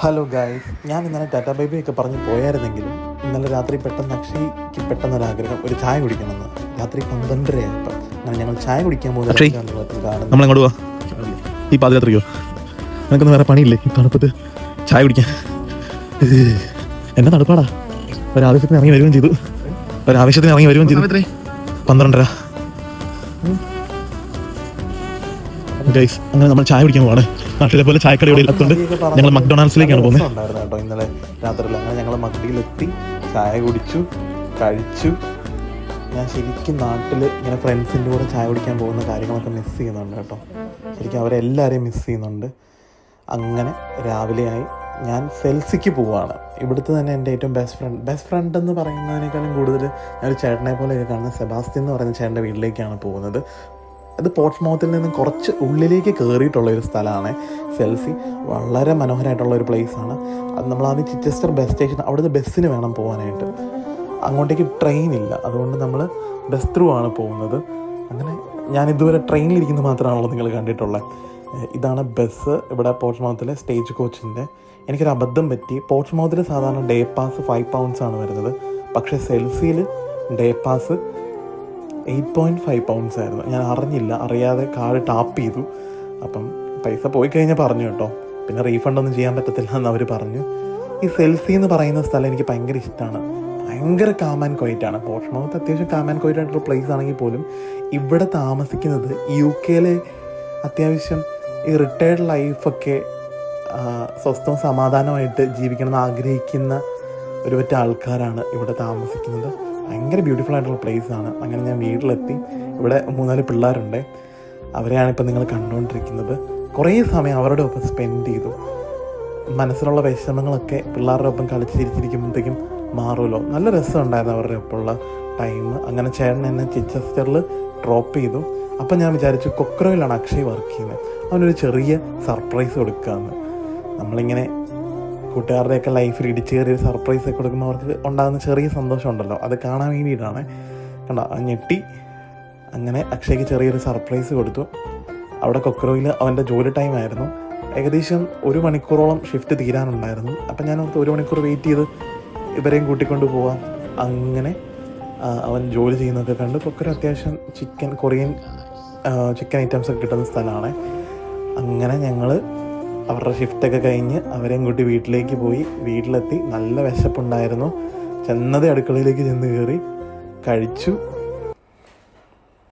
Hello guys, ഞാൻ ഇന്നലെ Tata bye-bye ഒക്കെ പറഞ്ഞ് പോയായിരുന്നെങ്കിലും ഇന്നലെ രാത്രി പെട്ടെന്ന് അക്ഷയ്ക്ക് പെട്ടെന്നൊരാഗ്രഹം ഒരു ചായ കുടിക്കണമെന്ന്. രാത്രി 12:30 അങ്ങനെ ഞങ്ങൾ ചായ കുടിക്കാൻ നമ്മളെങ്ങോട്ട് പോവാ? ഈ പാതിരാത്രിയോ? നിനക്കൊന്നും വേറെ പണിയില്ലേ ഈ തണുപ്പത്ത് ചായ കുടിക്കാൻ? എന്നെ തണുപ്പാടാ. ഒരാവശ്യത്തിന് ഇറങ്ങി വരികയും ചെയ്തു. 12:30 ഗൈസ്, അങ്ങനെ നമ്മൾ ചായ കുടിക്കാൻ പോവാണ്. നാട്ടിലെ പോലെ ചായക്കട ഇവിടെ ഇല്ലാത്തതുകൊണ്ട് ഞങ്ങൾ മക്ഡൊണാൾഡ്സിലേക്കാണ് പോകുന്നത്. ഉണ്ടായിരുന്നു കേട്ടോ ഇന്നലെ രാത്രിയിൽ. അങ്ങനെ ഞങ്ങൾ മക്ഡിയിലെത്തി, ചായ കുടിച്ചു, കഴിച്ചു. ഞാൻ ശരിക്കും നാട്ടിൽ ഇങ്ങനെ ഫ്രണ്ട്സിൻ്റെ കൂടെ ചായ കുടിക്കാൻ പോകുന്ന കാര്യങ്ങളൊക്കെ മിസ് ചെയ്യുന്നുണ്ട് കേട്ടോ. ശരിക്കും അവരെല്ലാവരെയും മിസ് ചെയ്യുന്നുണ്ട്. അങ്ങനെ രാവിലെയായി ഞാൻ സെൽസിക്ക് പോവുകയാണ്. ഇവിടുത്തെ തന്നെ എൻ്റെ ഏറ്റവും ബെസ്റ്റ് ഫ്രണ്ട് എന്ന് പറയുന്നതിനേക്കാളും കൂടുതൽ ഞാനൊരു ചേട്ടനെ പോലെയൊക്കെ കാണുന്ന സെബാസ്റ്റ്യൻ എന്ന് പറയുന്ന ചേട്ടൻ്റെ വീട്ടിലേക്കാണ് പോകുന്നത്. അത് പോർട്ട്സ്മൗത്തിൽ നിന്ന് കുറച്ച് ഉള്ളിലേക്ക് കയറിയിട്ടുള്ളൊരു സ്ഥലമാണ് സെൽസി. വളരെ മനോഹരമായിട്ടുള്ള ഒരു പ്ലേസാണ്. അത് നമ്മളാദ്യം ചിച്ചസ്റ്റർ ബസ് സ്റ്റേഷൻ, അവിടുത്തെ ബസ്സിന് വേണം പോകാനായിട്ട്. അങ്ങോട്ടേക്ക് ട്രെയിനില്ല, അതുകൊണ്ട് നമ്മൾ ബസ് ത്രൂ ആണ് പോകുന്നത്. അങ്ങനെ ഞാൻ ഇതുവരെ ട്രെയിനിലിരിക്കുന്നത് മാത്രമാണല്ലോ നിങ്ങൾ കണ്ടിട്ടുള്ളത്. ഇതാണ് ബസ്. ഇവിടെ പോർട്ട്സ്മൗത്തിലെ സ്റ്റേജ് കോച്ചിൻ്റെ. എനിക്കൊരു അബദ്ധം പറ്റി. പോർട്ട്സ്മൗത്തിൽ സാധാരണ ഡേ പാസ് 5 pounds വരുന്നത്. പക്ഷേ സെൽസിയിൽ ഡേ പാസ് 8.5 pounds ആയിരുന്നു. ഞാൻ അറിയാതെ കാർഡ് ടാപ്പ് ചെയ്തു. അപ്പം പൈസ പോയി കഴിഞ്ഞാൽ പറഞ്ഞു കേട്ടോ. പിന്നെ റീഫണ്ടൊന്നും ചെയ്യാൻ പറ്റത്തില്ല എന്ന് അവർ പറഞ്ഞു. ഈ സെൽസി എന്ന് പറയുന്ന സ്ഥലം എനിക്ക് ഭയങ്കര ഇഷ്ടമാണ്. ഭയങ്കര കാം ആൻഡ് ക്വയറ്റാണ്. പോർട്ട്സ്മൗത്ത് അത്യാവശ്യം കാം ആൻഡ് ക്വയറ്റ് ആയിട്ടുള്ള പ്ലേസ് ആണെങ്കിൽ പോലും ഇവിടെ താമസിക്കുന്നത് UK അത്യാവശ്യം ഈ റിട്ടയർഡ് ലൈഫൊക്കെ സ്വസ്ഥവും സമാധാനമായിട്ട് ജീവിക്കണമെന്ന് ആഗ്രഹിക്കുന്ന ഒരു പറ്റ ആൾക്കാരാണ് ഇവിടെ താമസിക്കുന്നത്. ഭയങ്കര ബ്യൂട്ടിഫുൾ ആയിട്ടുള്ള പ്ലേസാണ്. അങ്ങനെ ഞാൻ വീട്ടിലെത്തി. ഇവിടെ 3-4 പിള്ളേരുണ്ട്. അവരെയാണ് ഇപ്പം നിങ്ങൾ കണ്ടുകൊണ്ടിരിക്കുന്നത്. കുറേ സമയം അവരുടെ ഒപ്പം സ്പെൻഡ് ചെയ്തു. മനസ്സിലുള്ള വിഷമങ്ങളൊക്കെ പിള്ളേരുടെ ഒപ്പം കളിച്ച് ചിരിച്ചിരിക്കുമ്പോഴത്തേക്കും മാറുമല്ലോ. നല്ല രസമുണ്ടായിരുന്നു അവരുടെ ഒപ്പമുള്ള ടൈം. അങ്ങനെ ചേട്ടൻ എന്നെ ചിച്ചസ്റ്ററിൽ ഡ്രോപ്പ് ചെയ്തു. അപ്പം ഞാൻ വിചാരിച്ചു കൊക്രോയിലാണ് അക്ഷയ് വർക്ക് ചെയ്യുന്നത്, അവനൊരു ചെറിയ സർപ്രൈസ് കൊടുക്കാമെന്ന്. നമ്മളിങ്ങനെ കൂട്ടുകാരുടെയൊക്കെ ലൈഫിൽ ഇടിച്ച് കയറിയൊരു സർപ്രൈസൊക്കെ കൊടുക്കുമ്പോൾ അവർക്ക് ഉണ്ടാകുന്ന ചെറിയ സന്തോഷം ഉണ്ടല്ലോ, അത് കാണാൻ വേണ്ടിയിട്ടാണ്. കണ്ടോ, ഞെട്ടി. അങ്ങനെ അക്ഷയ്ക്ക് ചെറിയൊരു സർപ്രൈസ് കൊടുത്തു. അവിടെ കൊക്രോയിൽ അവൻ്റെ ജോലി ടൈമായിരുന്നു. ഏകദേശം 1 മണിക്കൂറോളം ഷിഫ്റ്റ് തീരാനുണ്ടായിരുന്നു. അപ്പം ഞാൻ 1 മണിക്കൂർ വെയിറ്റ് ചെയ്ത് ഇവരെയും കൂട്ടിക്കൊണ്ട് പോവാം. അങ്ങനെ അവൻ ജോലി ചെയ്യുന്നതൊക്കെ കണ്ട്. കൊക്കര അത്യാവശ്യം കൊറിയൻ ചിക്കൻ ഐറ്റംസൊക്കെ കിട്ടുന്ന സ്ഥലമാണ്. അങ്ങനെ ഞങ്ങൾ അവരുടെ ഷിഫ്റ്റൊക്കെ കഴിഞ്ഞ് അവരെയും കൂട്ടി വീട്ടിലേക്ക് പോയി. വീട്ടിലെത്തി. നല്ല വിശപ്പുണ്ടായിരുന്നു. ചെന്നത് അടുക്കളയിലേക്ക് ചെന്ന് കയറി കഴിച്ചു.